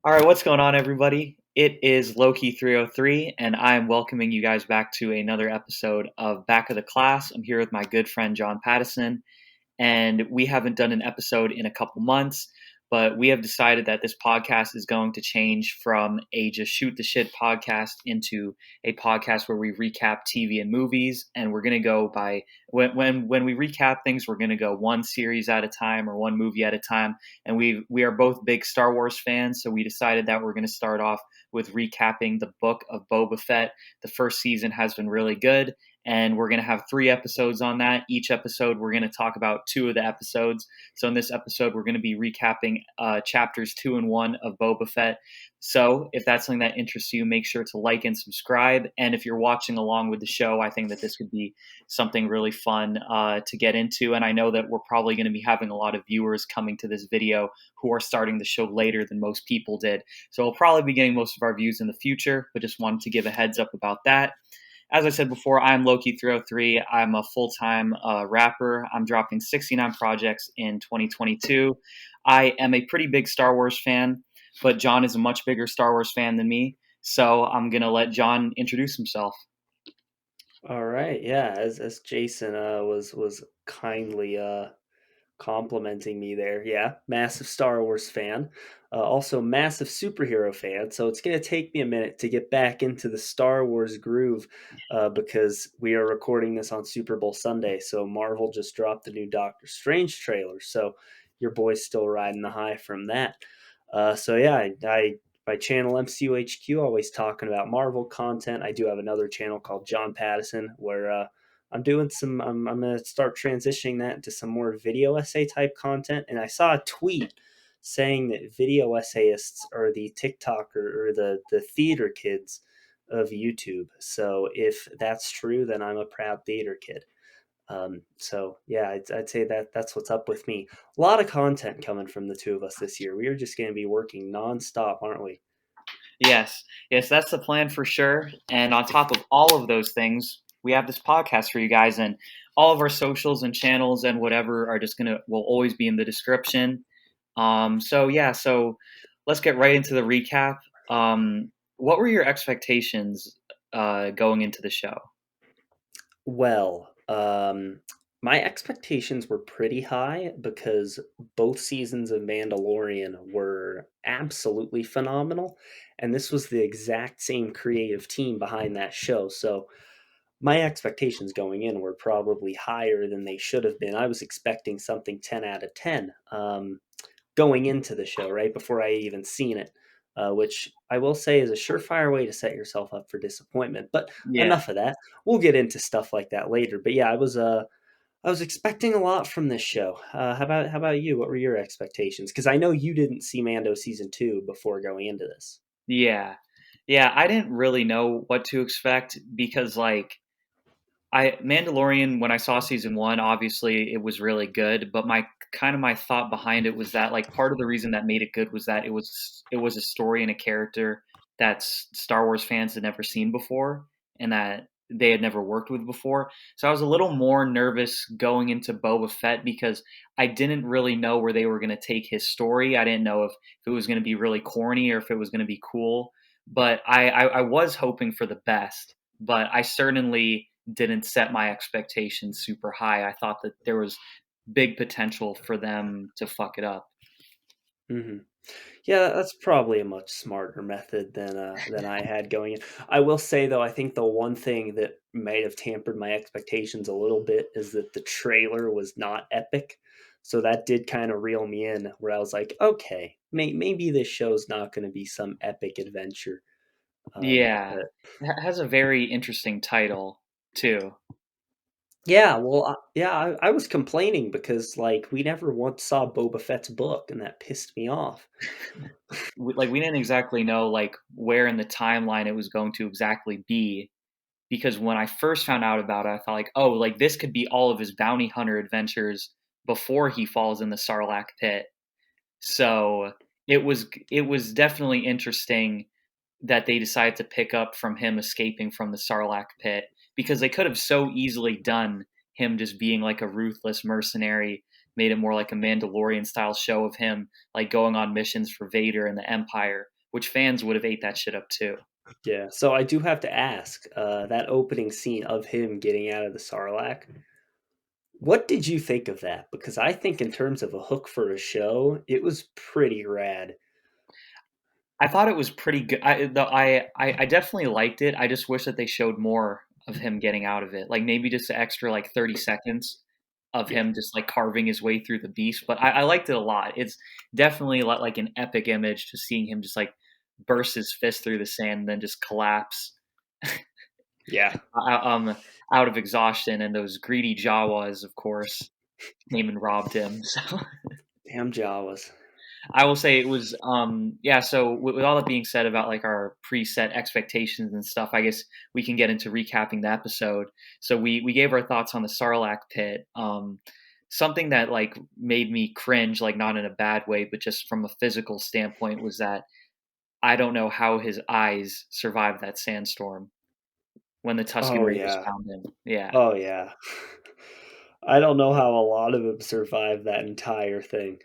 All right, what's going on, everybody? It is Lowkey 303, and I'm welcoming you guys back to another episode of Back of the Class. I'm here with my good friend John Pattison, and we haven't done an episode in a couple months, but we have decided that this podcast is going to change from a just shoot the shit podcast into a podcast where we recap TV and movies, and we're going to go by when we recap things, we're going to go one series at a time or one movie at a time, and we are both big Star Wars fans, so we decided that we're going to start off with recapping the Book of Boba Fett. The first season has been really good, and we're going to have 3 episodes on that. Each episode, we're going to talk about 2 of the episodes. So in this episode, we're going to be recapping chapters 2 and 1 of Boba Fett. So if that's something that interests you, make sure to like and subscribe. And if you're watching along with the show, I think that this could be something really fun to get into. And I know that we're probably going to be having a lot of viewers coming to this video who are starting the show later than most people did. So we'll probably be getting most of our views in the future, but just wanted to give a heads up about that. As I said before, I'm Lowkey303. I'm a full-time rapper. I'm dropping 69 projects in 2022. I am a pretty big Star Wars fan, but John is a much bigger Star Wars fan than me. So I'm going to let John introduce himself. All right, yeah, as Jason was kindly complimenting me there. Yeah, massive Star Wars fan, also massive superhero fan. So it's gonna take me a minute to get back into the Star Wars groove, because we are recording this on Super Bowl Sunday. So Marvel just dropped the new Doctor Strange trailer. So your boy's still riding the high from that. So yeah, I my channel MCUHQ always talking about Marvel content. I do have another channel called John Pattison where I'm doing some. I'm going to start transitioning that into some more video essay type content. And I saw a tweet saying that video essayists are the TikTok or the theater kids of YouTube. So if that's true, then I'm a proud theater kid. So yeah, I'd say that that's what's up with me. A lot of content coming from the two of us this year. We are just going to be working nonstop, aren't we? Yes, that's the plan for sure. And on top of all of those things, we have this podcast for you guys, and all of our socials and channels and whatever are just will always be in the description. So let's get right into the recap. What were your expectations going into the show? Well, my expectations were pretty high because both seasons of Mandalorian were absolutely phenomenal, and this was the exact same creative team behind that show. So my expectations going in were probably higher than they should have been. I was expecting something 10 out of 10 going into the show, right before I even seen it, which I will say is a surefire way to set yourself up for disappointment. But Yeah. enough of that. We'll get into stuff like that later. But yeah, I was expecting a lot from this show. How about you? What were your expectations? Because I know you didn't see Mando season 2 before going into this. Yeah. Yeah, I didn't really know what to expect because I Mandalorian, when I saw season 1, obviously it was really good, but my thought behind it was that like part of the reason that made it good was that it was a story and a character that Star Wars fans had never seen before and that they had never worked with before. So I was a little more nervous going into Boba Fett because I didn't really know where they were going to take his story. I didn't know if it was going to be really corny or if it was going to be cool. But I was hoping for the best. But I certainly didn't set my expectations super high. I thought that there was big potential for them to fuck it up. Hmm. Yeah, that's probably a much smarter method than I had going in. I will say though, I think the one thing that might have tampered my expectations a little bit is that the trailer was not epic. So that did kind of reel me in, where I was like, okay, maybe this show's not going to be some epic adventure. Yeah, But it has a very interesting title too. yeah, well, yeah, I was complaining because like we never once saw Boba Fett's book, and that pissed me off. We didn't exactly know like where in the timeline it was going to exactly be because when I first found out about it, I thought like, oh, like this could be all of his bounty hunter adventures before he falls in the Sarlacc pit. So it was definitely interesting that they decided to pick up from him escaping from the Sarlacc pit because they could have so easily done him just being like a ruthless mercenary, made it more like a Mandalorian style show of him like going on missions for Vader and the Empire. which fans would have ate that shit up too. Yeah. So I do have to ask, that opening scene of him getting out of the Sarlacc. What did you think of that? Because I think in terms of a hook for a show, it was pretty rad. I thought it was pretty good. I definitely liked it. I just wish that they showed more of him getting out of it. Like maybe just an extra like 30 seconds of Yeah. him just like carving his way through the beast. But I liked it a lot. It's definitely like an epic image, just seeing him just like burst his fist through the sand and then just collapse Yeah. um out of exhaustion. And those greedy Jawas, of course, came and robbed him. So Damn Jawas. I will say it was yeah. So with all that being said about like our preset expectations and stuff, I guess we can get into recapping the episode. So we gave our thoughts on the Sarlacc pit. Something that like made me cringe, like not in a bad way, but just from a physical standpoint, was that I don't know how his eyes survived that sandstorm when the Tuscan Oh Raiders yeah. found him. Yeah, Oh yeah. I don't know how a lot of them survived that entire thing.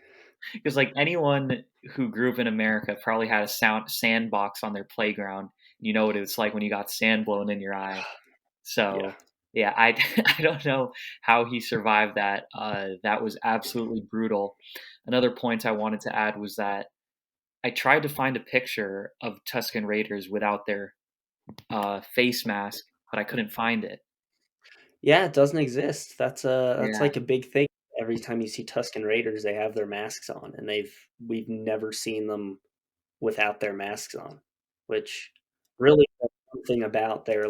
because like anyone who grew up in America probably had a sandbox on their playground. You know what it's like when you got sand blown in your eye. Yeah. So yeah, I I don't know how he survived that. That was absolutely brutal. Another point I wanted to add was that I tried to find a picture of Tuscan Raiders without their face mask, but I couldn't find it. Yeah, it doesn't exist. That's Yeah, like a big thing. Every time you see Tuscan Raiders, they have their masks on, and we've never seen them without their masks on, which really says something about their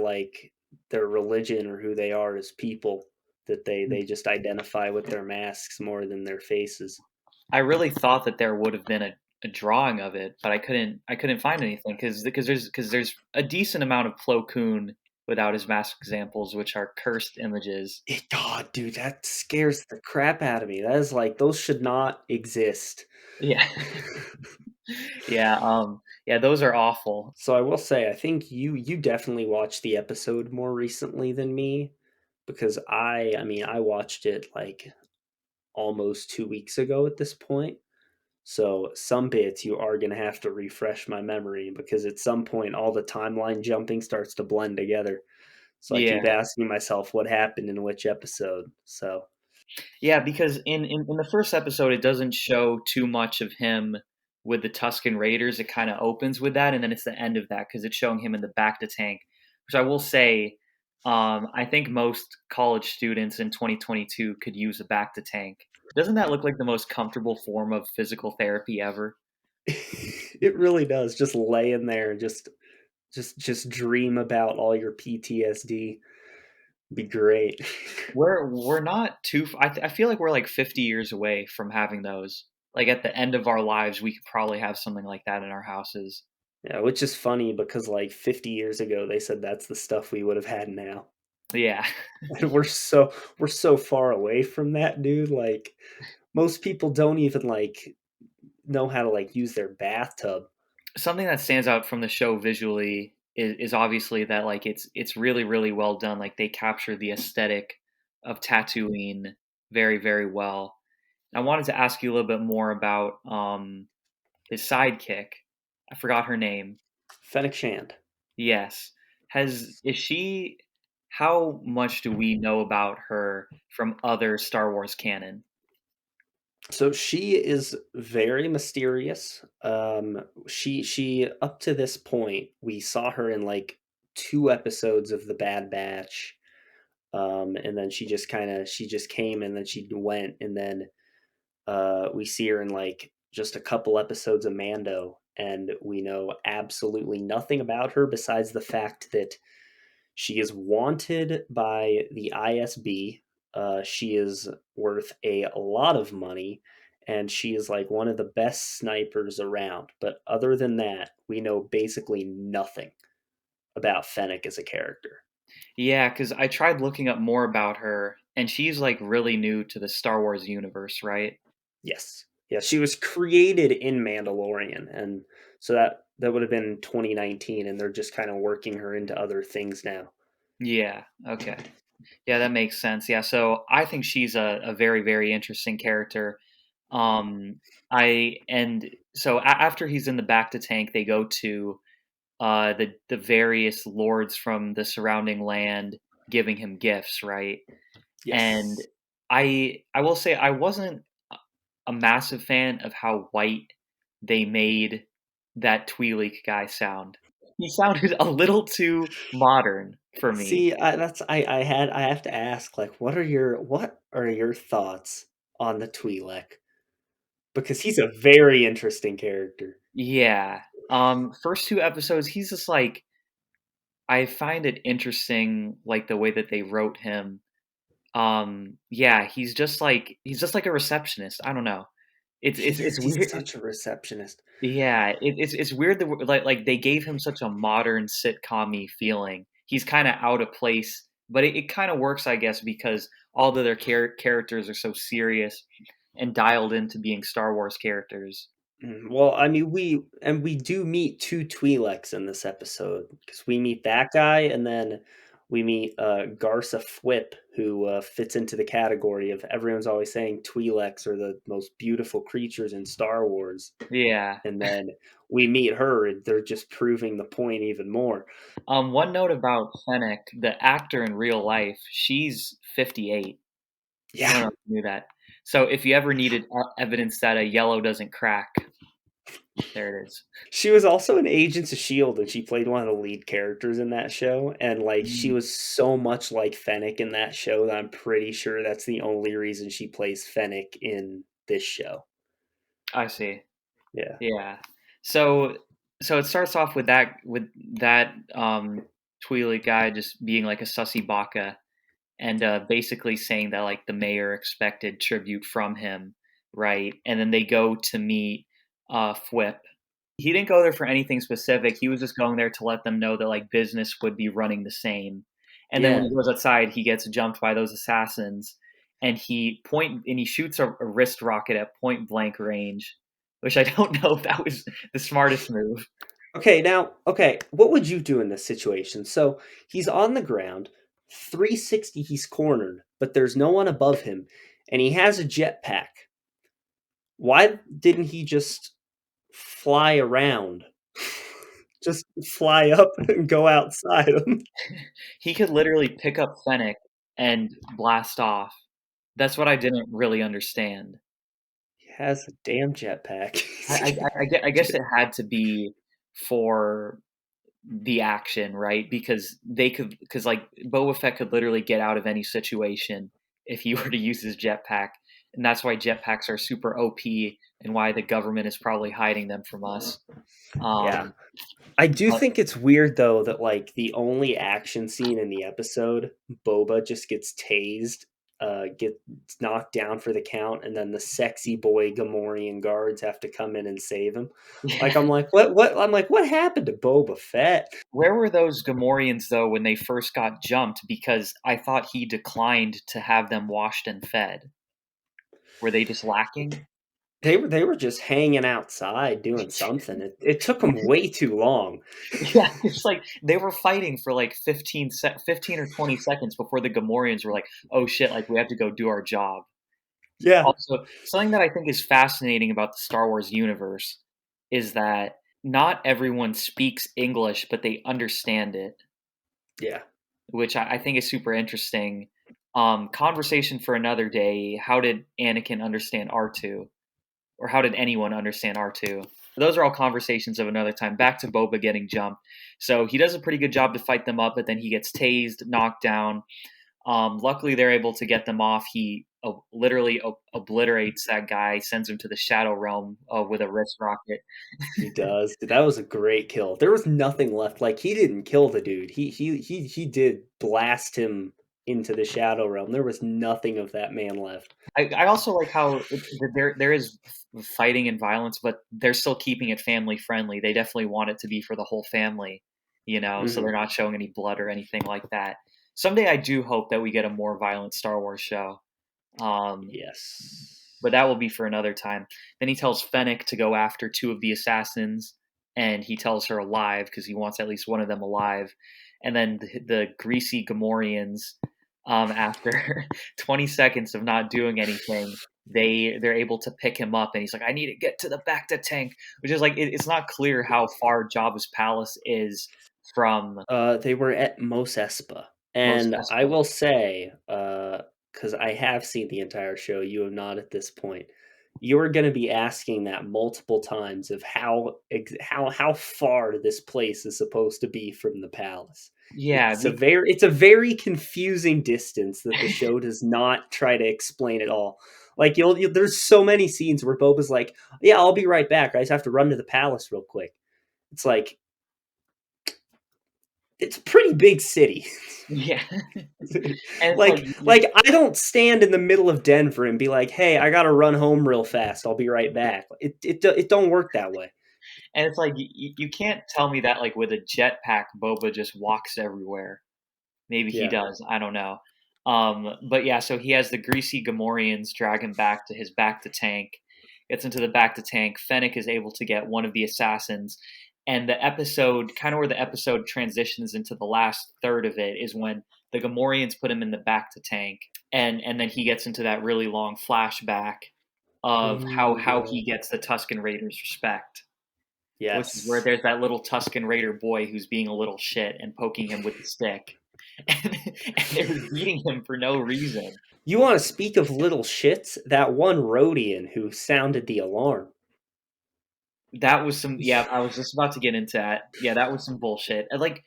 religion or who they are as people, that they just identify with their masks more than their faces. I really thought that there would have been a drawing of it, but I couldn't find anything because there's a decent amount of Plo Koon without his mask examples, which are cursed images. God, dude, that scares the crap out of me. That is like those should not exist. Yeah, yeah, yeah. Those are awful. So I will say, I think you definitely watched the episode more recently than me, because I mean I watched it like almost 2 weeks ago at this point. So some bits you are gonna have to refresh my memory, because at some point all the timeline jumping starts to blend together. So I keep Yeah, asking myself what happened in which episode. So yeah. Because in the first episode, it doesn't show too much of him with the Tuscan Raiders. It kind of opens with that, and then it's the end of that because it's showing him in the back to tank. Which I will say, I think most college students in 2022 could use a back to tank. Doesn't that look like the most comfortable form of physical therapy ever? it really does. Just lay in there and just dream about all your PTSD. Be great. We're not too. I feel like we're like 50 years away from having those. Like at the end of our lives, we could probably have something like that in our houses. Yeah, which is funny because like 50 years ago they said that's the stuff we would have had now. Yeah. And we're so far away from that, dude. Like most people don't even like know how to like use their bathtub. Something that stands out from the show visually is obviously that like it's really really well done. Like they capture the aesthetic of Tatooine very very well. I wanted to ask you a little bit more about his sidekick. I forgot her name. Fennec Shand. Yes, has is she? How much do we know about her from other Star Wars canon? So she is very mysterious. She up to this point we saw her in like 2 episodes of the Bad Batch. And then she just came and then she went, and then we see her in like just a couple episodes of Mando, and we know absolutely nothing about her besides the fact that she is wanted by the ISB. She is worth a lot of money, and she is like one of the best snipers around. But other than that, we know basically nothing about Fennec as a character. Yeah, because I tried looking up more about her, and she's like really new to the Star Wars universe, right? Yes. Yeah, she was created in Mandalorian, and so that would have been 2019, and they're just kind of working her into other things now. Yeah. Okay. Yeah, that makes sense. Yeah, so I think she's a very, very interesting character. Um, after he's in the back to tank, they go to the various lords from the surrounding land giving him gifts, right? And Yes. I will say I wasn't a massive fan of how white they made that Twi'lek guy sound. He sounded a little too modern for me. See, I have to ask, like, what are your thoughts on the Twi'lek? Because he's a very interesting character. Yeah. First two episodes, he's just like I find it interesting, like the way that they wrote him. Yeah, he's just like a receptionist. I don't know. It's He's weird. such a receptionist. Yeah, it's weird that like they gave him such a modern sitcom-y feeling. He's kind of out of place, but it kind of works, I guess, because all of their characters are so serious and dialed into being Star Wars characters. Well, I mean, we do meet two Twi'leks in this episode because we meet that guy, and then we meet Garsa Fwip, who fits into the category of everyone's always saying Twi'leks are the most beautiful creatures in Star Wars, Yeah. and then we meet her, and they're just proving the point even more. One note about Fennec, the actor in real life, she's 58. I don't Yeah, know if you knew that. So if you ever needed evidence that a yellow doesn't crack, there it is. she was also in Agents of Shield, and she played one of the lead characters in that show. And like, she Mm, was so much like Fennec in that show that I'm pretty sure that's the only reason she plays Fennec in this show. I see. Yeah, Yeah. So it starts off with that Twi'lek guy just being like a sussy baka and basically saying that like the mayor expected tribute from him, right? And then they go to meet Fwip. He didn't go there for anything specific. He was just going there to let them know that like business would be running the same. And then when yeah. he goes outside, he gets jumped by those assassins, and he shoots a wrist rocket at point blank range, which I don't know if that was the smartest move. Okay, what would you do in this situation? So he's on the ground, 360, he's cornered, but there's no one above him, and he has a jetpack. Why didn't he just fly around? Just fly up and go outside him. He could literally pick up Fennec and blast off. That's what I didn't really understand. He has a damn jetpack. I guess it had to be for the action, right? Because like Boba Fett could literally get out of any situation if he were to use his jetpack, and that's why jetpacks are super OP and why the government is probably hiding them from us. Yeah. Um, I do but think it's weird though that like the only action scene in the episode, Boba just gets tased, gets knocked down for the count, and then the sexy boy Gamorrean guards have to come in and save him. Like yeah, I'm like, what I'm like, what happened to Boba Fett? where were those Gamorreans though when they first got jumped? Because I thought he declined to have them washed and fed. Were they just lacking? They were just hanging outside doing something. It took them way too long. Yeah, it's like they were fighting for like 15 or 20 seconds before the Gamorreans were like, "Oh shit, like we have to go do our job." Yeah. Also, something that I think is fascinating about the Star Wars universe is that not everyone speaks English, but they understand it, Yeah. which I think is super interesting. Conversation for another day. How did Anakin understand R2? Or how did anyone understand R2? Those are all conversations of another time. Back to Boba getting jumped. So he does a pretty good job to fight them up, but then he gets tased, knocked down. Luckily, they're able to get them off. He literally obliterates that guy, sends him to the Shadow Realm with a wrist rocket. He does. That was a great kill. There was nothing left. Like he didn't kill the dude. He did blast him into the shadow realm. There was nothing of that man left. I also like how there is fighting and violence, but they're still keeping it family friendly. They definitely want it to be for the whole family, so they're Hmm. not showing any blood or anything like that. Someday I do hope that we get a more violent Star Wars show, um, Yes. but that will be for another time. Then he tells Fennec to go after two of the assassins, and he tells her alive because he wants at least one of them alive. And then the greasy Gamorreans, after 20 seconds of not doing anything, they're able to pick him up, and he's like, I need to get to the back to tank, which is like it's not clear how far Jabba's palace is from They were at Mos Espa, Mos and I Espa. will say, because I have seen the entire show, you have not at this point. You're going to be asking that multiple times of how far this place is supposed to be from the palace. Yeah, It's a very confusing distance that the show does not try to explain at all. Like there's so many scenes where Boba's like, "Yeah, I'll be right back. I just have to run to the palace real quick." It's like it's a pretty big city. yeah, and it's like like I don't stand in the middle of Denver and be like, "Hey, I got to run home real fast. I'll be right back." It don't work that way. and it's like you can't tell me that like with a jetpack, Boba just walks everywhere. Maybe he Yeah. does. I don't know. But yeah, so he has the greasy Gamorreans drag him back to his back to tank. Gets into the back to tank. Fennec is able to get one of the assassins, and the episode, kind of where the episode transitions into the last third of it, is when the Gamorreans put him in the back to tank, and then he gets into that really long flashback of how Yeah. he gets the Tuscan Raiders' respect, which is where Yes. there's that little Tuscan Raider boy who's being a little shit and poking him with the stick. And they're beating him for no reason. You want to speak of little shits? That one Rhodian who sounded the alarm. That was some, yeah, I was just about to get into that. Yeah, that was some bullshit. And like,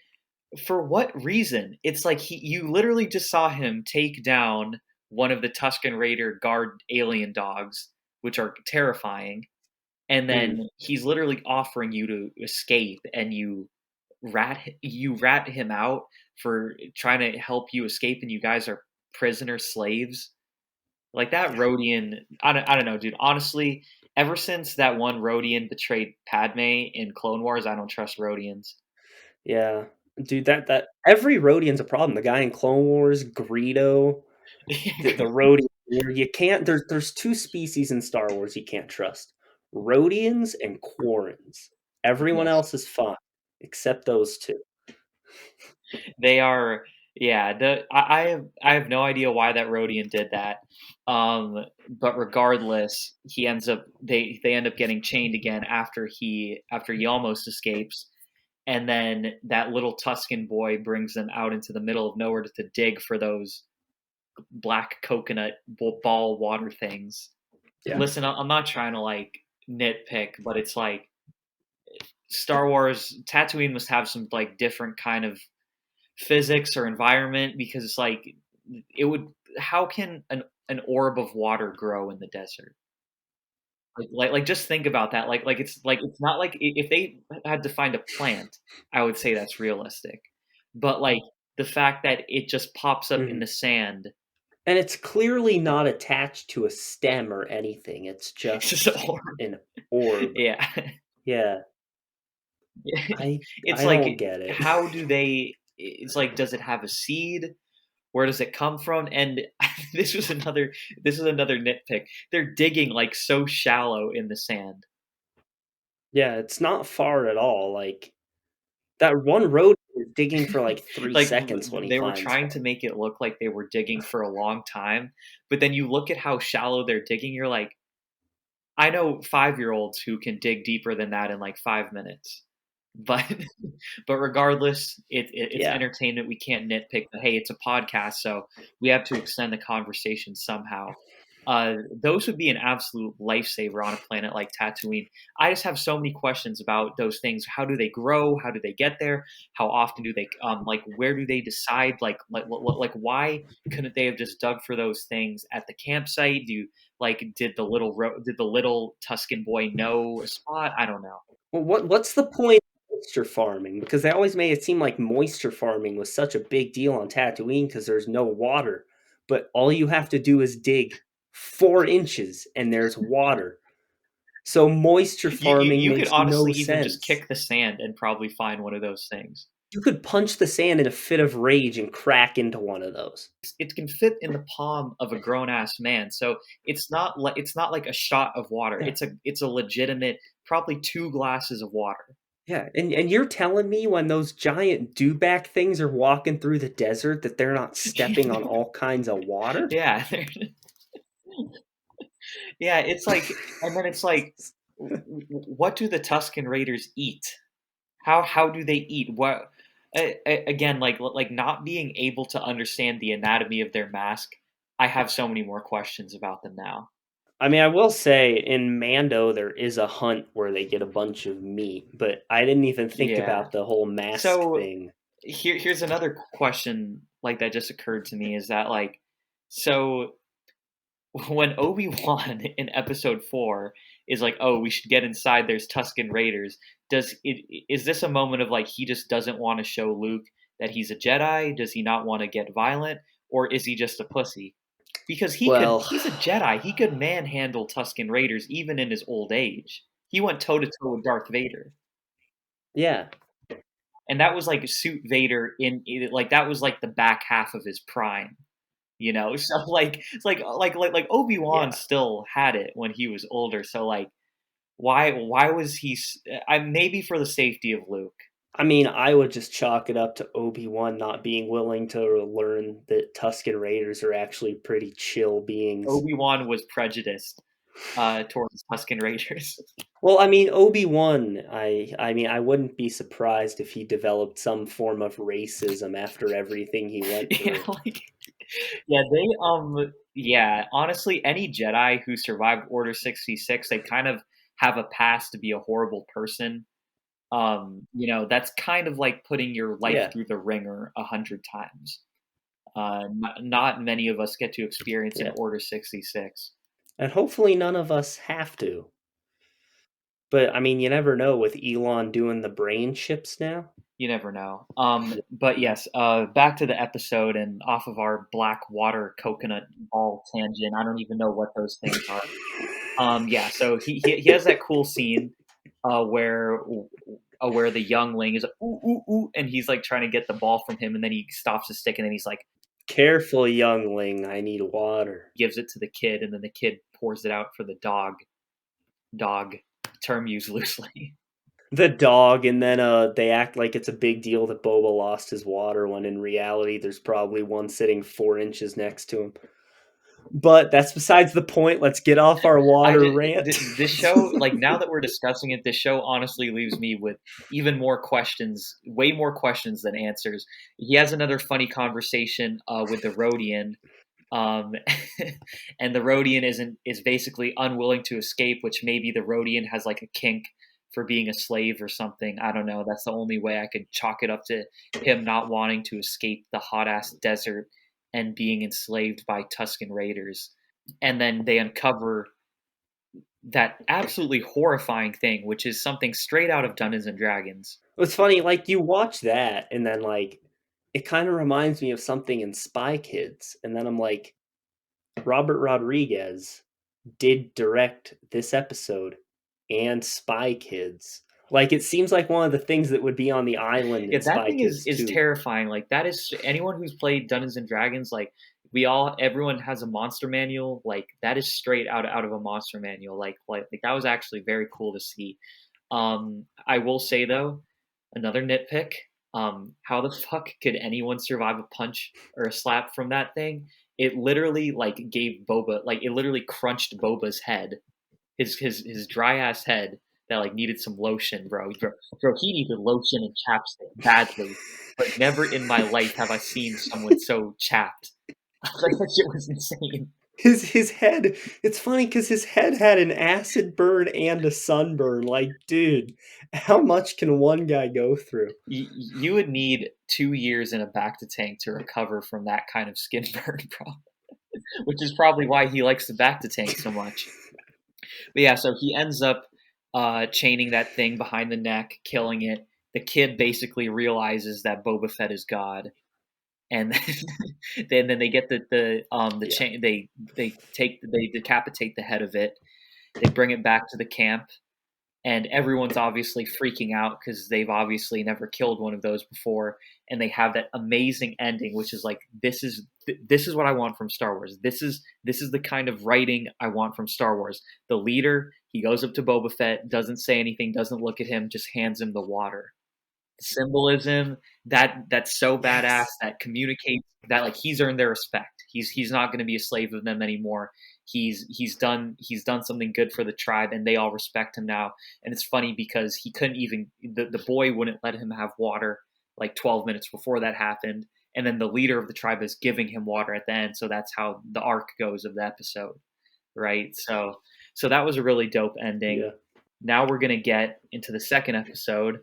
for what reason? It's like you literally just saw him take down one of the Tuscan Raider guard alien dogs, which are terrifying, and Mm. then he's literally offering you to escape, and you rat him out for trying to help you escape, and you guys are prisoner slaves. Like that Rodian, I don't know, dude. Honestly, ever since that one Rodian betrayed Padme in Clone Wars, I don't trust Rodians. Yeah. Dude, that every Rhodian's a problem. The guy in Clone Wars, Greedo, the Rhodian. You can't. There's two species in Star Wars you can't trust: Rhodians and Quarrens. Everyone Yes, else is fine except those two. they are. Yeah, I have no idea why that Rodian did that. But regardless, he ends up they end up getting chained again after he almost escapes, and then that little Tuscan boy brings them out into the middle of nowhere to dig for those black coconut ball water things. Yeah. Listen, I'm not trying to like nitpick, but it's like Star Wars Tatooine must have some like different kind of physics or environment, because it's like it would how can an orb of water grow in the desert? Like just think about that. It's not like if they had to find a plant, I would say that's realistic. But like the fact that it just pops up in Mhm. the sand, And it's clearly not attached to a stem or anything. It's it's just just a orb. an orb. Yeah. Yeah. I It's like, don't get it. how do they it's like, does it have a seed? Where does it come from? And this was another this is another nitpick. They're digging, like, so shallow in the sand. Yeah, it's not far at all. Like that one road is digging for like 3 Like, seconds when he they were finds trying one. to make it look like they were digging for a long time, but then you look at how shallow they're digging, you're like, I know five-year-olds who can dig deeper than that in, like, 5 minutes. But but regardless, it's Yeah. entertainment. We can't nitpick. But hey, it's a podcast, so we have to extend the conversation somehow. Those would be an absolute lifesaver on a planet like Tatooine. I just have so many questions about those things. How do they grow? How do they get there? How often do they like? Where do they decide? Like why couldn't they have just dug for those things at the campsite? Do you like did the little Tuscan boy know a spot? I don't know. Well, what's the point of moisture farming? Because they always made it seem like moisture farming was such a big deal on Tatooine because there's no water. But all you have to do is dig 4 inches and there's water. So moisture farming You could makes no honestly even just sense. kick the sand and probably find one of those things. You could punch the sand in a fit of rage and crack into one of those. It can fit in the palm of a grown ass man, so it's not like a shot of water. Yeah. It's a legitimate probably 2 glasses of water. Yeah, and you're telling me when those giant dewback things are walking through the desert that they're not stepping on all kinds of water? Yeah, Yeah, it's like, and then it's like, what do the Tuscan Raiders eat? How do they eat? What again, like not being able to understand the anatomy of their mask. I have so many more questions about them now. I mean, I will say in Mando there is a hunt where they get a bunch of meat, but I didn't even think Yeah. about the whole mask So thing. here's another question like that just occurred to me is that like so when Obi-Wan in episode 4 is like, "Oh, we should get inside, there's Tuscan Raiders." Is this a moment of like he just doesn't want to show Luke that he's a Jedi? Does he not want to get violent or is he just a pussy? Because Well, he's a Jedi. He could manhandle Tuscan Raiders even in his old age. He went toe to toe with Darth Vader. yeah, And that was like suit Vader like that was like the back half of his prime. So like it's like Obi-Wan yeah. still had it when he was older, so like why was I maybe for the safety of Luke. I mean, I would just chalk it up to Obi-Wan not being willing to learn that Tusken Raiders are actually pretty chill beings. Obi-Wan was prejudiced towards Tusken Raiders. Well, I mean, Obi-Wan, I mean, I wouldn't be surprised if he developed some form of racism after everything he went Yeah, through. like yeah, honestly any Jedi who survived Order 66, they kind of have a past to be a horrible person. That's kind of like putting your life Yeah, through the ringer 100 times. Not many of us get to experience in yeah. Order 66. And hopefully none of us have to. But I mean, you never know with Elon doing the brain chips now. You never know. Yeah. But yes, back to the episode and off of our black water coconut ball tangent. I don't even know what those things are. Yeah, so he has that cool scene where the youngling is like, ooh ooh ooh, and he's like trying to get the ball from him, and then he stops his stick, and then he's like Careful, youngling, I need water. gives it to the kid, and then the kid pours it out for the dog. Dog term used loosely. The dog, and then they act like it's a big deal that Boba lost his water when in reality there's probably one sitting 4 inches next to him. But that's besides the point. Let's get off our I water just rant. this show, like now that we're discussing it, this show honestly leaves me with even more questions, way more questions than answers. He has another funny conversation with the Rhodian, um, and the Rhodian is basically unwilling to escape, which maybe the Rhodian has like a kink for being a slave or something. I don't know. That's the only way I could chalk it up to him not wanting to escape the hot ass desert and being enslaved by Tuscan Raiders. And then they uncover that absolutely horrifying thing, which is something straight out of Dungeons and Dragons. It's funny, like you watch that, and then like it kind of reminds me of something in Spy Kids, and then I'm like, Robert Rodriguez did direct this episode and Spy Kids. Like it seems like one of the things that would be on the island Yeah, in that Spy thing is Kids is too. terrifying. Like that is anyone who's played Dungeons and Dragons. Like everyone has a monster manual. Like that is straight out of a monster manual. Like that was actually very cool to see. I will say though, another nitpick. How the fuck could anyone survive a punch or a slap from that thing? It literally like gave Boba like it literally crunched Boba's head, his dry ass head that like needed some lotion, bro. He needed lotion and chapstick badly, but never in my life have I seen someone so chapped. Like that shit was insane. His head, it's funny because his head had an acid burn and a sunburn. Like, dude, how much can one guy go through? You would need 2 years in a back to tank to recover from that kind of skin burn, bro. Which is probably why he likes the back to tank so much. But yeah, so he ends up chaining that thing behind the neck, killing it. The kid basically realizes that Boba Fett is God, and then they get the Yeah. chain. They decapitate the head of it. They bring it back to the camp, and everyone's obviously freaking out because they've obviously never killed one of those before, and they have that amazing ending, which is like this is what I want from Star Wars. This is the kind of writing I want from Star Wars. The leader, he goes up to Boba Fett, doesn't say anything, doesn't look at him, just hands him the water. Symbolism that's so badass Yes. that communicates that like he's earned their respect. He's not going to be a slave of them anymore. he's done something good for the tribe, and they all respect him now. And it's funny because he couldn't even the boy wouldn't let him have water like 12 minutes before that happened, and then the leader of the tribe is giving him water at the end. So that's how the arc goes of the episode, right? So that was a really dope ending. Yeah. Now we're gonna get into the second episode.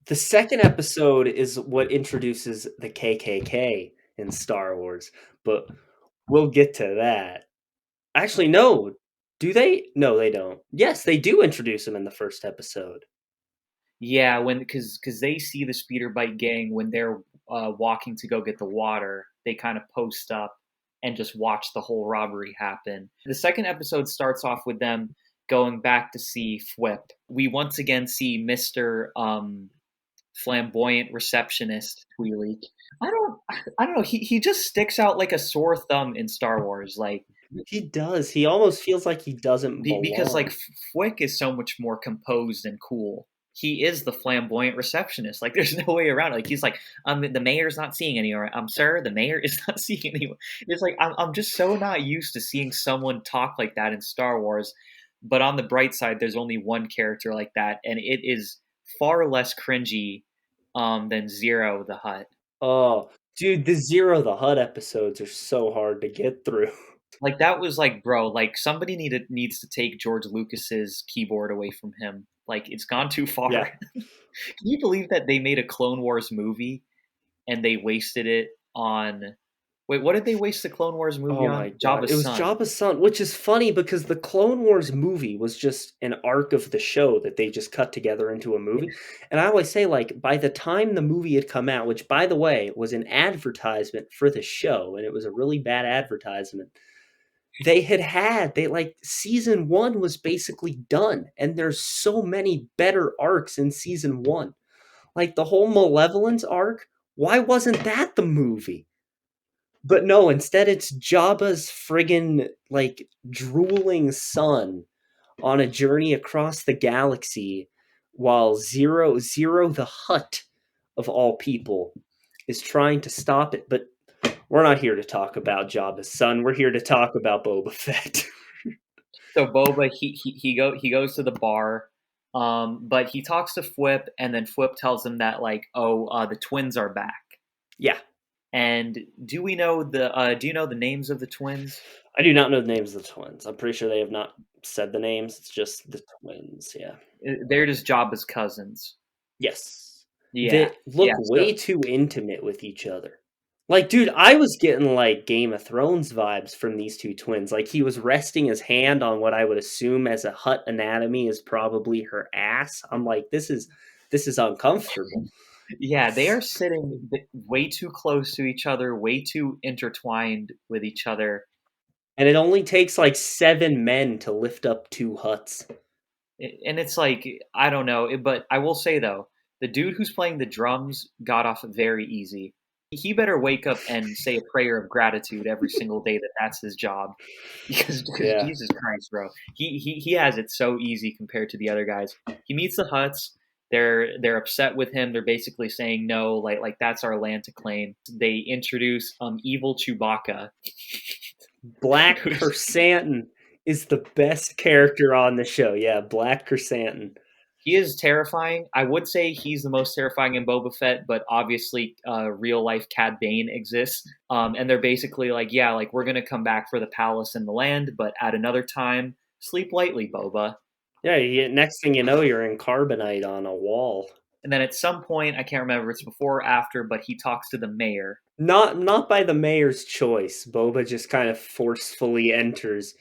The second episode is what introduces the KKK in Star Wars, but we'll get to that. Actually, no. Do they? No, they don't. Yes, they do introduce him in the first episode. Yeah, when because they see the speeder bike gang when they're walking to go get the water, they kind of post up and just watch the whole robbery happen. The second episode starts off with them going back to see Fwip. We once again see Mister Flamboyant Receptionist Twi'lek. I don't know. He just sticks out like a sore thumb in Star Wars. Like He does. He almost feels like he doesn't because like belong. Fwick is so much more composed and cool. He is the flamboyant receptionist. Like there's no way around it. Like he's like, the mayor's not seeing anyone. Sir, the mayor is not seeing anyone. It's like I'm just so not used to seeing someone talk like that in Star Wars. But on the bright side, there's only one character like that, and it is far less cringy than Zero the Hutt. Oh, dude, the Zero the Hutt episodes are so hard to get through. Like that was like, bro, like somebody needs to take George Lucas's keyboard away from him. Like it's gone too Yeah. far. Can you believe that they made a Clone Wars movie and they wasted it on? Wait, what did they waste the Clone Wars movie Oh my on? god. It Jabba's was son. Jabba's son, which is funny because the Clone Wars movie was just an arc of the show that they just cut together into a movie. And I always say, like, by the time the movie had come out, which by the way was an advertisement for the show, and it was a really bad advertisement, they like season one was basically done. And there's so many better arcs in season one. Like the whole Malevolence arc, why wasn't that the movie? But no, instead it's Jabba's friggin' like drooling son on a journey across the galaxy while Zero the Hutt of all people is trying to stop it. But we're not here to talk about Jabba's son. We're here to talk about Boba Fett. So Boba he goes to the bar, but he talks to Fwip, and then Fwip tells him that like, oh, the twins are back. Yeah. And do you know the names of the twins? I do not know the names of the twins. I'm pretty sure they have not said the names. It's just the twins. Yeah. They're just Jabba's cousins. Yes. Yeah, They yeah. look So way too intimate with each other. Like, dude, I was getting like Game of Thrones vibes from these two twins. Like, he was resting his hand on what I would assume as a Hut anatomy is probably her ass. I'm like, this is uncomfortable. yeah, they are sitting way too close to each other, way too intertwined with each other. And it only takes like 7 men to lift up two Huts. And it's like, I don't know, but I will say though, the dude who's playing the drums got off very easy. He better wake up and say a prayer of gratitude every single day that that's his job, because Yeah. Jesus Christ, bro, he has it so easy compared to the other guys. He meets the Huts. They're upset with him. They're basically saying no, like that's our land to claim. They introduce evil Chewbacca. Black who's Chrysanthemum is the best character on the show. Yeah, Black Chrysanthemum. He is terrifying. I would say he's the most terrifying in Boba Fett, but obviously, real life Cad Bane exists. And they're basically like, yeah, like we're gonna come back for the palace and the land, but at another time, sleep lightly, Boba. Yeah, next thing you know, you're in carbonite on a wall. And then at some point, I can't remember if it's before or after, but he talks to the mayor. Not by the mayor's choice. Boba just kind of forcefully enters.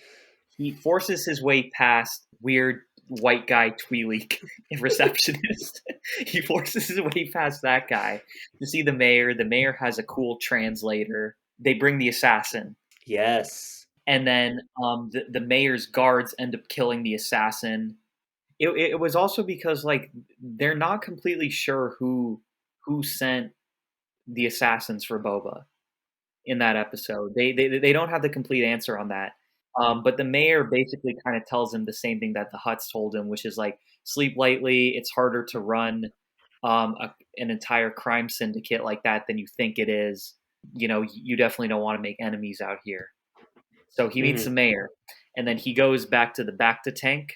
He forces his way past weird white guy Twi'lek, receptionist. He forces his way past that guy to see the mayor. The mayor has a cool translator. They bring the assassin, Yes. and then the mayor's guards end up killing the assassin. It was also because like they're not completely sure who sent the assassins for Boba in that episode. They don't have the complete answer on that. But the mayor basically kind of tells him the same thing that the Huts told him, which is like sleep lightly. It's harder to run an entire crime syndicate like that than you think it is. You know, you definitely don't want to make enemies out here. So he meets Hmm. the mayor, and then he goes back to the Bacta tank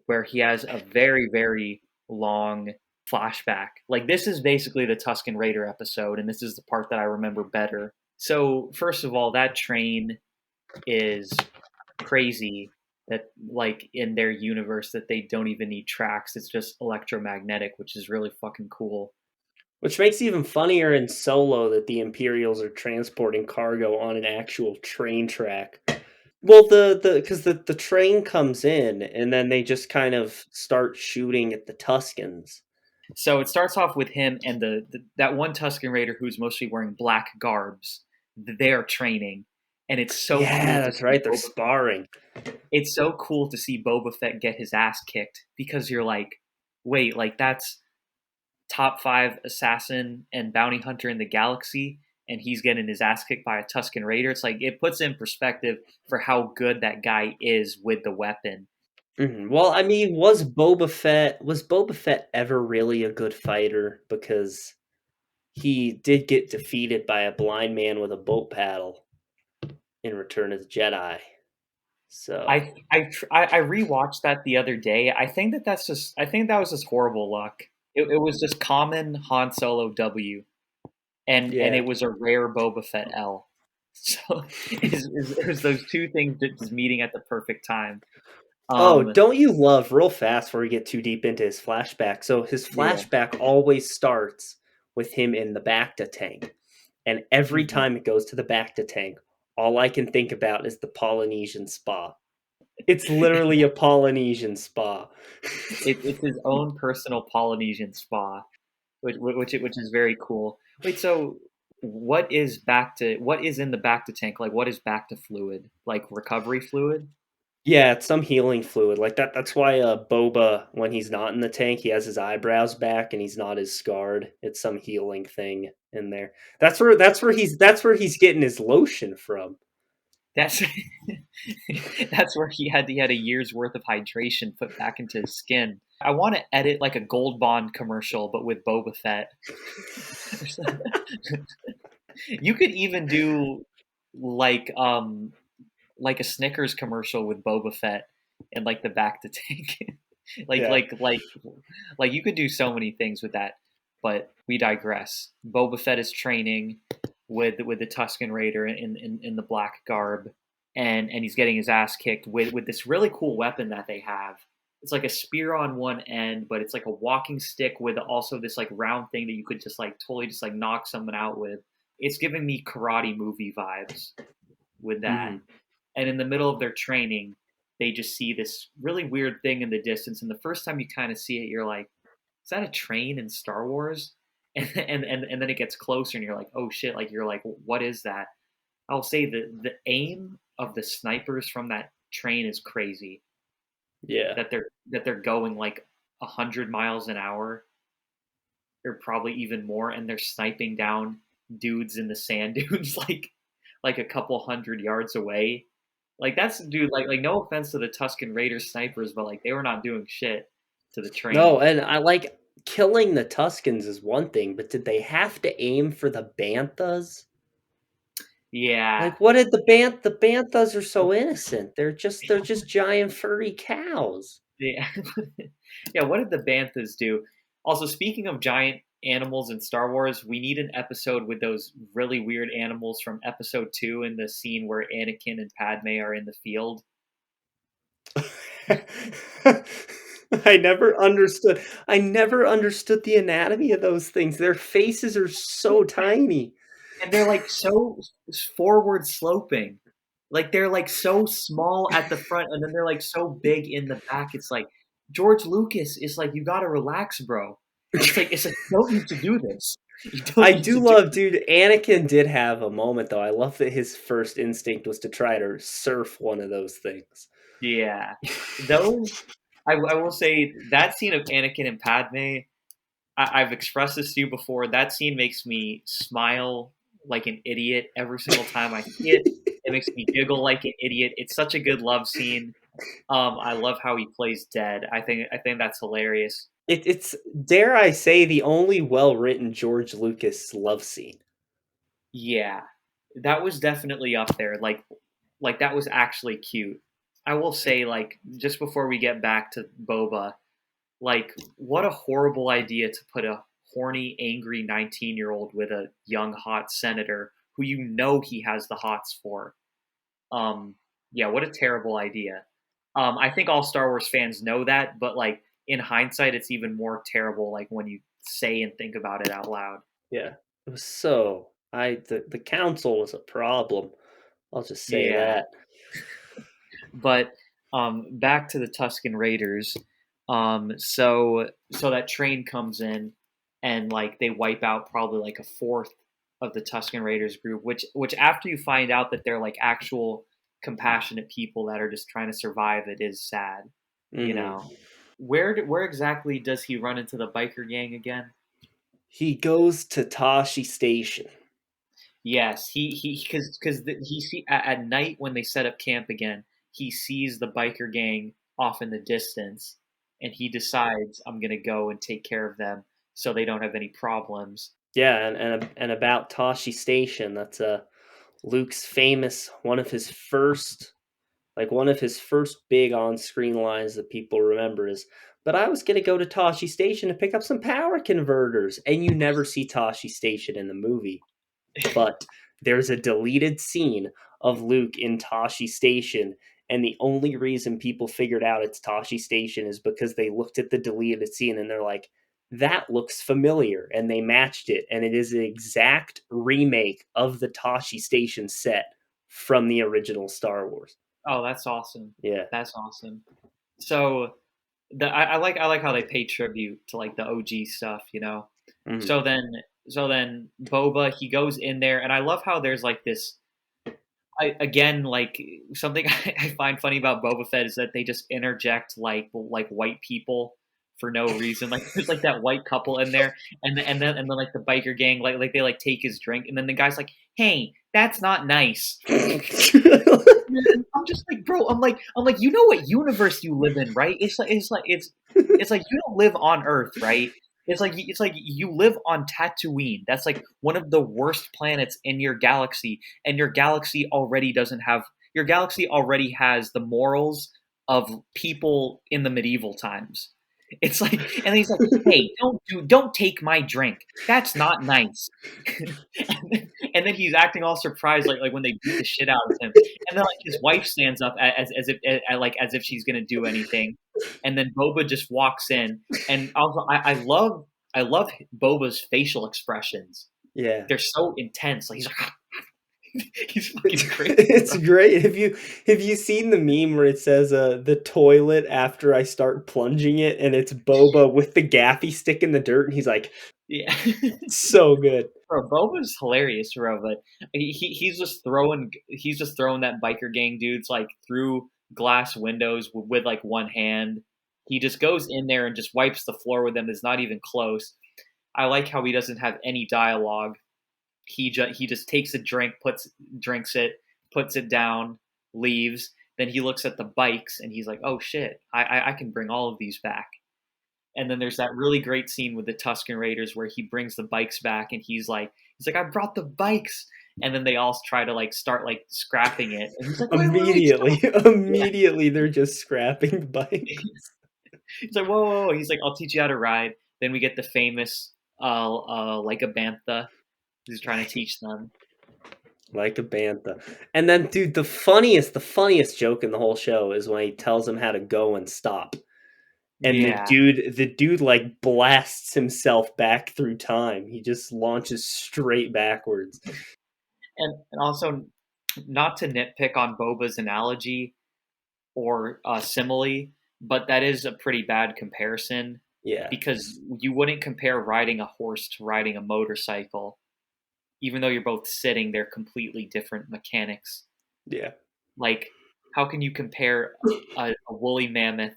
where he has a very, very long flashback. Like, this is basically the Tuscan Raider episode, and this is the part that I remember better. So, first of all, that train is crazy that, like, in their universe, that they don't even need tracks. It's just electromagnetic, which is really fucking cool. Which makes it even funnier in Solo that the Imperials are transporting cargo on an actual train track. Well, because the train comes in and then they just kind of start shooting at the Tuscans. So it starts off with him and that one Tuscan Raider who's mostly wearing black garbs. They are training, and it's so Yeah, cool to that's see right. They're Boba. sparring. It's so cool to see Boba Fett get his ass kicked because you're like, wait, like that's top 5 assassin and bounty hunter in the galaxy, and he's getting his ass kicked by a Tuscan Raider. It's like it puts in perspective for how good that guy is with the weapon. Well, I mean, was Boba Fett ever really a good fighter? Because he did get defeated by a blind man with a boat paddle in Return of the Jedi. So I rewatched that the other day. I think that was just horrible luck. It was just common Han Solo W, and yeah. it was a rare Boba Fett L. So it was those two things just meeting at the perfect time. Oh, Um, don't you love real fast before we get too deep into his flashback? So his yeah. flashback always starts with him in the Bacta tank. And every Mhm. time it goes to the Bacta tank, all I can think about is the Polynesian spa. It's literally a Polynesian spa. It's his own personal Polynesian spa, which is very cool. Wait, so what is in the Bacta tank? Like, what is Bacta fluid? Like recovery fluid? Yeah, it's some healing fluid like that. That's why Boba, when he's not in the tank, he has his eyebrows back and he's not as scarred. It's some healing thing in there. That's where he's getting his lotion from. That's that's where he had a year's worth of hydration put back into his skin. I want to edit like a Gold Bond commercial, but with Boba Fett. You could even do like like a Snickers commercial with Boba Fett and like the back to tank. like Yeah. like like like you could do so many things with that, but we digress. Boba Fett is training with the Tuscan Raider in the black garb, and he's getting his ass kicked with this really cool weapon that they have. It's like a spear on one end, but it's like a walking stick with also this like round thing that you could just like totally just like knock someone out with. It's giving me karate movie vibes with that. Mhm. And in the middle of their training, they just see this really weird thing in the distance. And the first time you kind of see it, you're like, is that a train in Star Wars? And then it gets closer and you're like, oh shit, like you're like, what is that? I'll say the aim of the snipers from that train is crazy. Yeah. That they're going like 100 miles an hour or probably even more, and they're sniping down dudes in the sand dunes like a couple hundred yards away. Like that's dude. Like no offense to the Tuscan Raiders snipers, but like they were not doing shit to the No, train. and I like killing the Tuscans is one thing, but did they have to aim for the banthas? Yeah, Like what did the banthas are so innocent. They're just giant furry cows. yeah, yeah. What did the Banthas do? Also, speaking of giant animals in Star Wars, we need an episode with those really weird animals from Episode 2 in the scene where Anakin and Padme are in the field. I never understood the anatomy of those things. Their faces are so tiny. And they're like so forward sloping. Like they're like so small at the front and then they're like so big in the back. It's like George Lucas is like, you gotta relax, bro. It's like you don't need to do this. You don't I need to do do love, dude. Anakin did have a moment though. I love that his first instinct was to try to surf one of those things. Yeah. Those I will say that scene of Anakin and Padme, I've expressed this to you before. That scene makes me smile like an idiot every single time I see it. It makes me giggle like an idiot. It's such a good love scene. I love how he plays dead. I think that's hilarious. It's dare I say the only well written George Lucas love scene. Yeah, that was definitely up there. Like that was actually cute. I will say, like, just before we get back to Boba, like, what a horrible idea to put a horny, angry 19-year-old with a young, hot senator who you know he has the hots for. Um, yeah, what a terrible idea. I think all Star Wars fans know that, but like in hindsight, it's even more terrible. Like when you say and think about it out loud. Yeah, it was so. The council was a problem. I'll just say Yeah, that. but back to the Tuscan Raiders. So that train comes in, and like they wipe out probably like a fourth of the Tuscan Raiders group. Which after you find out that they're like actual compassionate people that are just trying to survive, it is sad. You Hmm. know, where exactly does he run into the biker gang again? He goes to Tashi Station. Yes, he because he see at night when they set up camp again, he sees the biker gang off in the distance, and he decides I'm gonna go and take care of them so they don't have any problems. Yeah, and about Tashi Station, that's Luke's famous one of his first big on-screen lines that people remember is, "But I was gonna go to Tashi Station to pick up some power converters," and you never see Tashi Station in the movie. But there's a deleted scene of Luke in Tashi Station, and the only reason people figured out it's Tashi Station is because they looked at the deleted scene and they're like, that looks familiar, and they matched it, and it is an exact remake of the Tashi Station set from the original Star Wars. Oh, that's awesome. Yeah. That's awesome. So I like how they pay tribute to like the OG stuff, you know. Mhm. So then Boba he goes in there, and I love how there's like this again, like something I find funny about Boba Fett is that they just interject like white people for no reason. Like there's like that white couple in there, and then like the biker gang, like they like take his drink, and then the guy's like, "Hey, that's not nice." And I'm just like, bro, I'm like, you know what universe you live in, right? It's like you don't live on Earth, right? It's like you live on Tatooine. That's like one of the worst planets in your galaxy, and your galaxy already has the morals of people in the medieval times. It's like, and he's like, "Hey, don't take my drink. That's not nice." And then he's acting all surprised, like when they beat the shit out of him. And then like his wife stands up as if she's gonna do anything, and then Boba just walks in. And also, I love Boba's facial expressions. Yeah. They're so intense. Like he's like he's It's fucking crazy, it's bro. great. Have you seen the meme where it says the toilet after I start plunging it and it's Boba with the gaffy stick in the dirt and he's like, Yeah. so good. Bro, Boba's hilarious, bro. But he's just throwing that biker gang dudes like through glass windows with like one hand. He just goes in there and just wipes the floor with them. It's not even close. I like how he doesn't have any dialogue. He just takes a drink, drinks it, puts it down, leaves. Then he looks at the bikes and he's like, "Oh shit, I can bring all of these back." And then there's that really great scene with the Tuscan Raiders where he brings the bikes back, and he's like, "I brought the bikes." And then they all try to like start like scrapping it, and he's like, "Wait, wait, wait, stop!" Immediately, Yeah. immediately they're just scrapping the bike. He's like, "Whoa, whoa, whoa." He's like, "I'll teach you how to ride." Then we get the famous like a bantha. He's trying to teach them. Like a bantha. And then dude, the funniest joke in the whole show is when he tells him how to go and stop. And the Yeah, dude the dude like blasts himself back through time. He just launches straight backwards. and also not to nitpick on Boba's analogy or simile, but that is a pretty bad comparison Yeah. because you wouldn't compare riding a horse to riding a motorcycle. Even though you're both sitting, they're completely different mechanics. Yeah. Like, how can you compare a woolly mammoth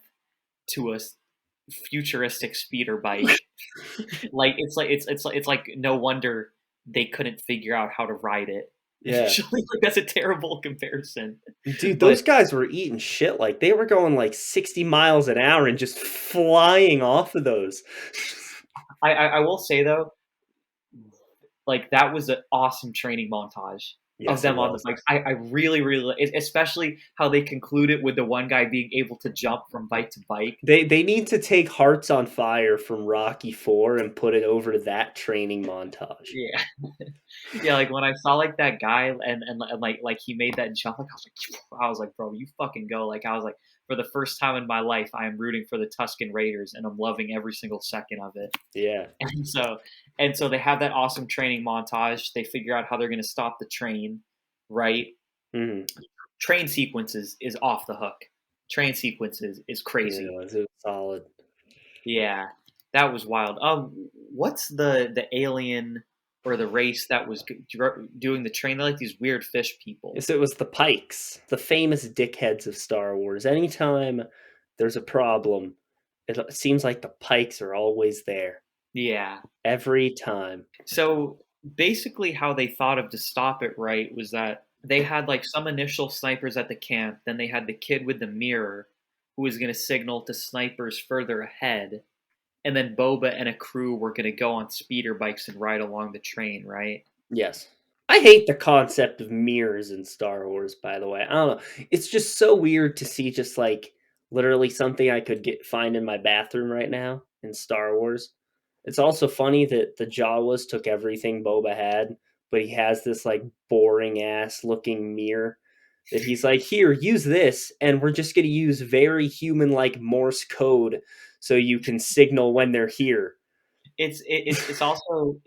to a futuristic speeder bike? Like, it's like no wonder they couldn't figure out how to ride it. Yeah. Actually, like that's a terrible comparison. Dude, But those guys were eating shit. Like they were going like 60 miles an hour and just flying off of those. I will say though, like that was an awesome training montage. of Yes, it them on the was. bikes. I really, really, especially how they concluded with the one guy being able to jump from bike to bike. They need to take Hearts on Fire from Rocky 4 and put it over to that training montage. Yeah, yeah. Like when I saw like that guy and like he made that jump, like I was like, bro, you fucking go. Like I was like, for the first time in my life, I am rooting for the Tuscan Raiders, and I'm loving every single second of it. Yeah. And so they have that awesome training montage. They figure out how they're going to stop the train, right? Hmm. Train sequences is off the hook. Train sequences is Yeah, crazy. it was solid. Yeah, that was wild. What's the alien or the race that was doing the train? They're like these weird fish people. Yes, it was the Pikes, the famous dickheads of Star Wars. Anytime there's a problem, it seems like the Pikes are always there. Yeah. Every time. So basically, how they thought of to stop it, right, was that they had like some initial snipers at the camp. Then they had the kid with the mirror, who was going to signal to snipers further ahead, and then Boba and a crew were going to go on speeder bikes and ride along the train, right? Yes. I hate the concept of mirrors in Star Wars, by the way. I don't know. It's just so weird to see just like literally something I could find in my bathroom right now in Star Wars. It's also funny that the Jawas took everything Boba had, but he has this like boring ass looking mirror that he's like, here, use this, and we're just going to use very human like Morse code so you can signal when they're here. It's also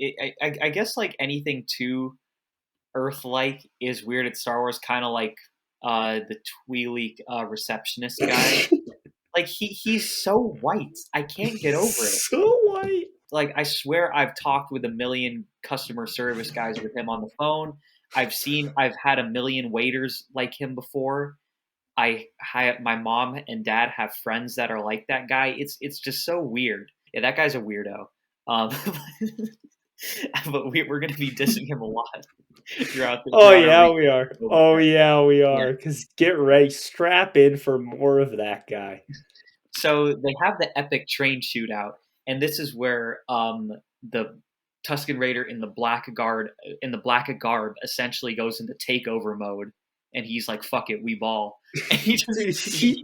I guess like anything too Earth like is weird at Star Wars, kind of like the Twi'lek receptionist guy. Like he's so white, I can't get over it. So white. Like I swear I've talked with a million customer service guys with him on the phone. I've had a million waiters like him before. My mom and dad have friends that are like that guy. It's just so weird. Yeah, that guy's a weirdo. Um, but we're going to be dissing him a lot throughout Oh throughout our yeah, week. we are. Oh yeah, we Yeah. are. Because get ready, strap in for more of that guy. So they have the epic train shootout, and this is where the Tuscan Raider in the black garb essentially goes into takeover mode, and he's like, "Fuck it, we ball." And He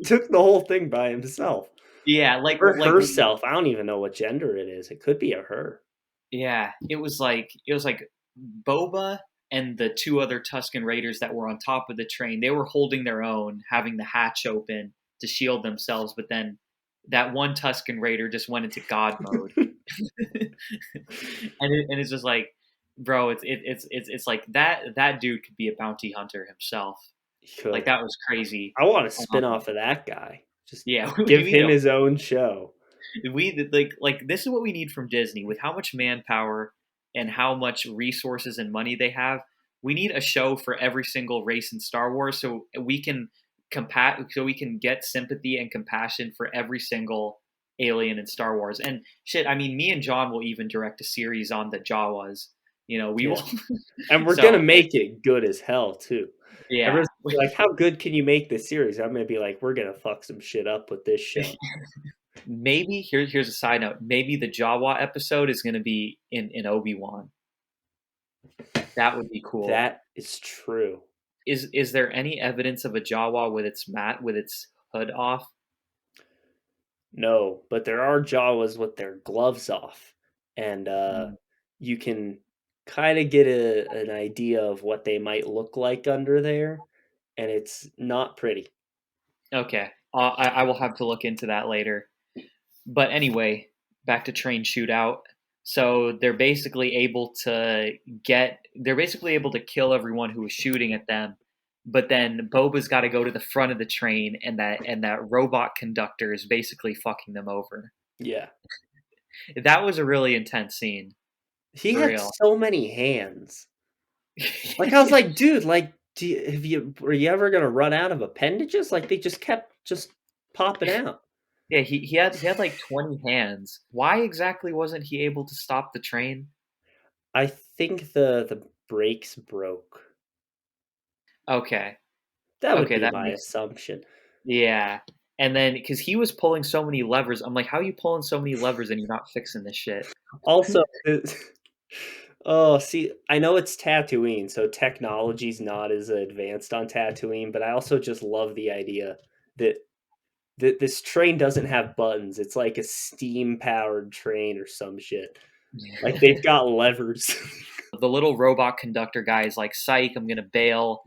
took the whole thing by himself. yeah, Or herself. I don't even know what gender it is. It could be a her. yeah, it was like Boba and the two other Tuscan Raiders that were on top of the train. They were holding their own, having the hatch open to shield themselves, but then that one Tuscan Raider just went into God mode. And it's just like, bro, it's like that dude could be a bounty hunter himself. He could. Like that was crazy. I want a spin off of that guy. Just Yeah, give him his own show. we like this is what we need from Disney with how much manpower and how much resources and money they have. We need a show for every single race in Star Wars so we can so we can get sympathy and compassion for every single alien in Star Wars. And shit, I mean, me and John will even direct a series on the Jawas. You know, we Yeah. will. And we're So, gonna make it good as hell too. yeah. Everyone's like, how good can you make this series? I'm gonna be like, we're gonna fuck some shit up with this show. Maybe here's a side note. Maybe the Jawa episode is going to be in Obi-Wan. That would be cool. That is true. Is there any evidence of a Jawa with its hood off? No, but there are Jawas with their gloves off, and you can kind of get an idea of what they might look like under there, and it's not pretty. Okay, I will have to look into that later. But anyway, back to train shootout. So they're basically able to kill everyone who was shooting at them. But then Boba's got to go to the front of the train, and that robot conductor is basically fucking them over. Yeah, That was a really intense scene, he for had real. so many hands. Like I was like, dude, like, were you ever gonna run out of appendages? Like they just kept just popping out. Yeah, he had like 20 hands. Why exactly wasn't he able to stop the train? I think the brakes broke. Okay, That would okay, be that my makes assumption. yeah. And then because he was pulling so many levers, I'm like, how are you pulling so many levers and you're not fixing this shit? Also, Oh, see, I know it's Tatooine, so technology's not as advanced on Tatooine, but I also just love the idea that this train doesn't have buttons. It's like a steam powered train or some shit. Like they've got levers. The little robot conductor guy is like, psych, I'm gonna bail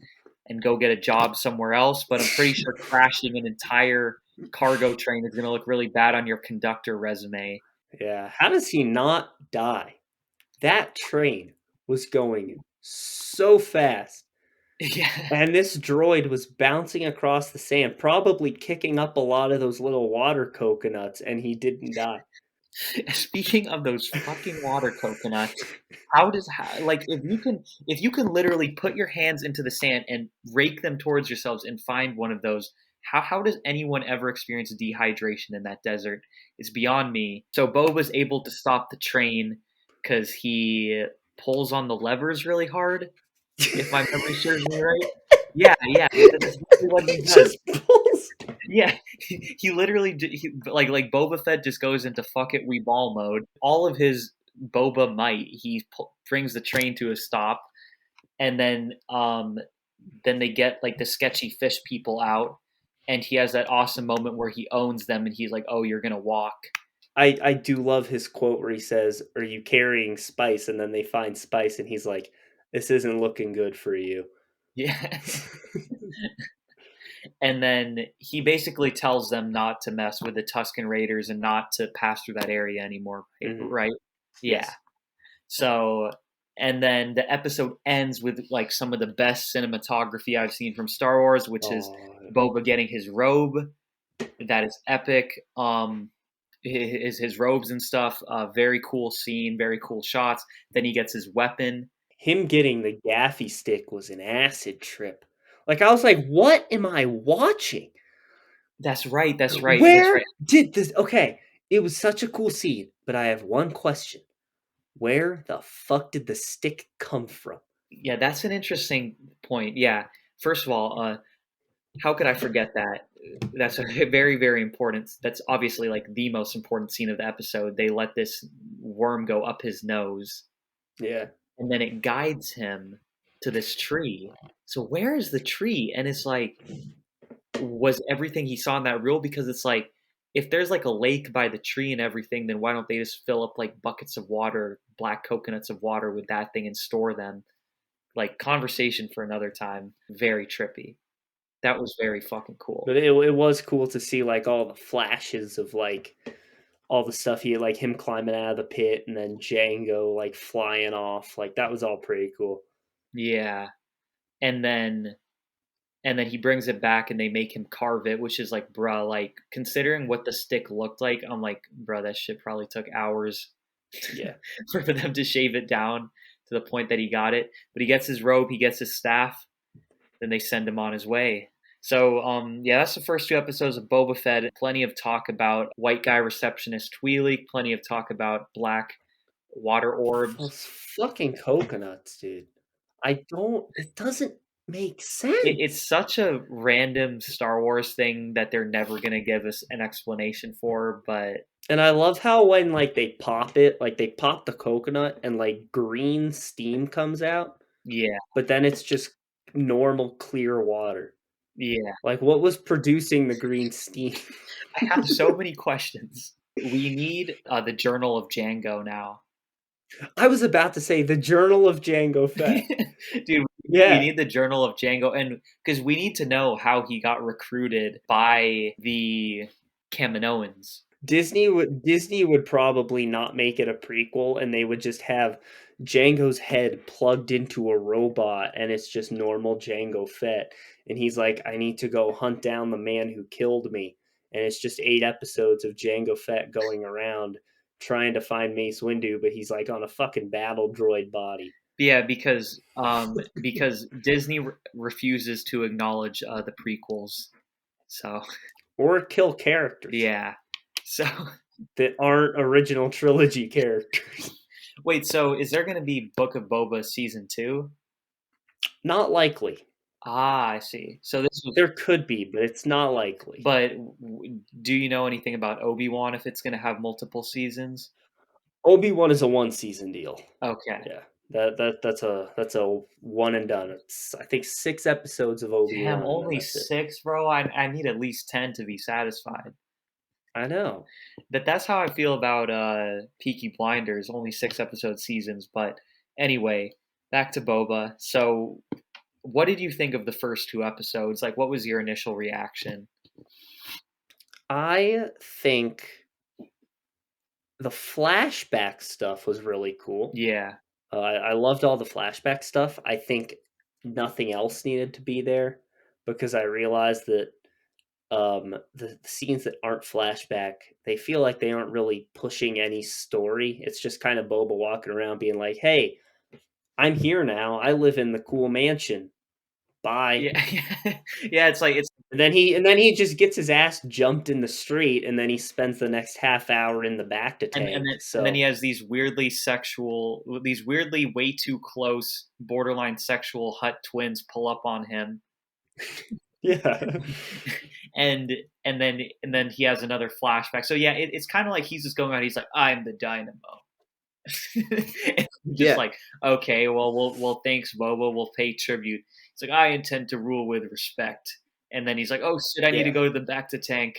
and go get a job somewhere else, but I'm pretty sure crashing an entire cargo train is gonna look really bad on your conductor resume. Yeah, how does he not die? That train was going so fast. Yeah. And this droid was bouncing across the sand, probably kicking up a lot of those little water coconuts, and he didn't die. Speaking of those fucking water coconuts, like if you can literally put your hands into the sand and rake them towards yourselves and find one of those, how does anyone ever experience dehydration in that desert? It's beyond me. So Boba's able to stop the train because he pulls on the levers really hard, if my memory serves me right. Yeah, yeah, that's exactly what he does. Just pulls. Yeah, he literally like Boba Fett just goes into fuck it we ball mode. All of his Boba might, brings the train to a stop, and then they get like the sketchy fish people out, and he has that awesome moment where he owns them, and he's like, "Oh, you're gonna walk." I do love his quote where he says, "Are you carrying spice?" And then they find spice, and he's like, "This isn't looking good for you." Yeah, and then he basically tells them not to mess with the Tuscan Raiders and not to pass through that area anymore. Mhm. Right? Yeah. Yes. So, and then the episode ends with like some of the best cinematography I've seen from Star Wars, which is Oh, Boba getting his robe. That is epic. His robes and stuff. Very cool scene. Very cool shots. Then he gets his weapon. him getting the gaffy stick was an acid trip. Like I was like, "What am I watching? That's right. That's right. That's Where right. did this?" Okay, it was such a cool scene, but I have one question: where the fuck did the stick come from? Yeah, that's an interesting point. Yeah. First of all, how could I forget that? That's a very, very important. That's obviously like the most important scene of the episode. They let this worm go up his nose, Yeah, and then it guides him to this tree. So where is the tree? And it's like, was everything he saw in that real? Because it's like, if there's like a lake by the tree and everything, then why don't they just fill up like buckets of water, black coconuts of water with that thing and store them? Like conversation for another time. Very trippy. That was very fucking cool. but it was cool to see like all the flashes of like all the stuff he like him climbing out of the pit and then Django like flying off. Like that was all pretty cool. Yeah. And then he brings it back and they make him carve it, which is like, bruh, like considering what the stick looked like, I'm like, bruh, that shit probably took hours Yeah. for them to shave it down to the point that he got it. But he gets his robe, he gets his staff, then they send him on his way. So, yeah, that's the first two episodes of Boba Fett. Plenty of talk about white guy receptionist Twi'lek. Plenty of talk about black water orbs. Those fucking coconuts, dude. I don't it doesn't make It's sense. such a random Star Wars thing that they're never gonna give us an explanation for, but And I love how when like they pop it, like they pop the coconut and like green steam comes out, yeah, but then it's just normal clear water. yeah. Like what was producing the green steam? I have so many questions. We need the Journal of Django now. I was about to say the Journal of Django Fett. Dude, we Yeah. need the Journal of Django, and because we need to know how he got recruited by the Kaminoans. Disney would probably not make it a prequel and they would just have Django's head plugged into a robot and it's just normal Django Fett and he's like I need to go hunt down the man who killed me and it's just 8 episodes of Django Fett going around trying to find Mace Windu but he's like on a fucking battle droid body Yeah, because Disney refuses to acknowledge the prequels. So or kill characters yeah. So that aren't original trilogy characters. wait, so is there going to be Book of Boba season 2? Not likely. Ah, I see. So this was, There could be, but it's not likely. but do you know anything about Obi-Wan if it's going to have multiple seasons? Obi-Wan is a one season deal. Okay. Yeah. That's a one and done. It's, I think, 6 episodes of Damn, Obi-Wan, and then only that's it. 6, bro? I need at least 10 to be satisfied. I know. That's how I feel about, Peaky Blinders, only 6 episode seasons, but anyway, back to Boba. So, what did you think of the first 2 episodes? Like, what was your initial reaction? I think the flashback stuff was really cool. Yeah. I loved all the flashback stuff. I think nothing else needed to be there because I realized that the scenes that aren't flashback, they feel like they aren't really pushing any story. It's just kind of Boba walking around being like, "Hey, I'm here now. I live in the cool mansion. Bye." Yeah. Yeah, it's like it's And then he just gets his ass jumped in the street, and then he spends the next half hour in the back to and tank. then he So has these weirdly way too close, borderline sexual Hut twins pull up on him. yeah, and and then he has another flashback. So yeah, it's kind of like he's just going out. He's like, "I'm the dynamo." And just yeah, like, okay, well, thanks, Boba. We'll pay tribute. It's like, I intend to rule with respect. And then he's like, oh shit, I need to yeah. go to the back to tank.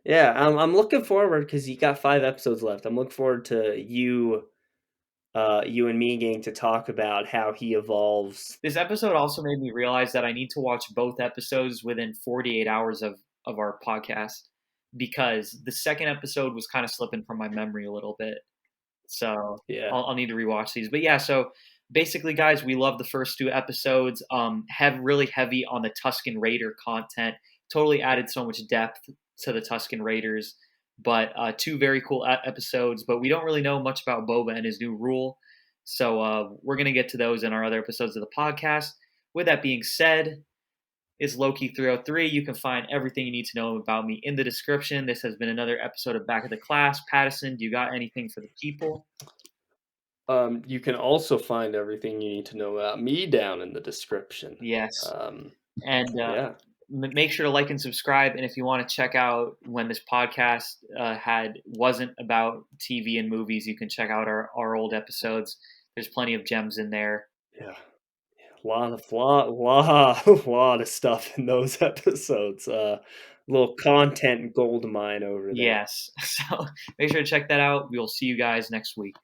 Yeah, I'm looking forward because you got 5 episodes left. I'm looking forward to you and me getting to talk about how he evolves. This episode also made me realize that I need to watch both episodes within 48 hours of our podcast, because the second episode was kind of slipping from my memory a little bit. So Yeah, I'll need to rewatch these. But yeah, so basically, guys, we love the first 2 episodes. Have really heavy on the Tuscan Raider content. Totally added so much depth to the Tuscan Raiders. But 2 very cool episodes. But we don't really know much about Boba and his new rule. So we're gonna get to those in our other episodes of the podcast. With that being said, it's Lowkey 303. You can find everything you need to know about me in the description. This has been another episode of Back of the Class. Pattison, do you got anything for the people? you can also find everything you need to know about me down in the description. Yes. Um, And yeah, make sure to like and subscribe. And if you want to check out when this podcast wasn't about TV and movies, you can check out our old episodes. There's plenty of gems in there. yeah, lot of stuff in those episodes. Little content gold mine over there. Yes. So make sure to check that out. We'll see you guys next week.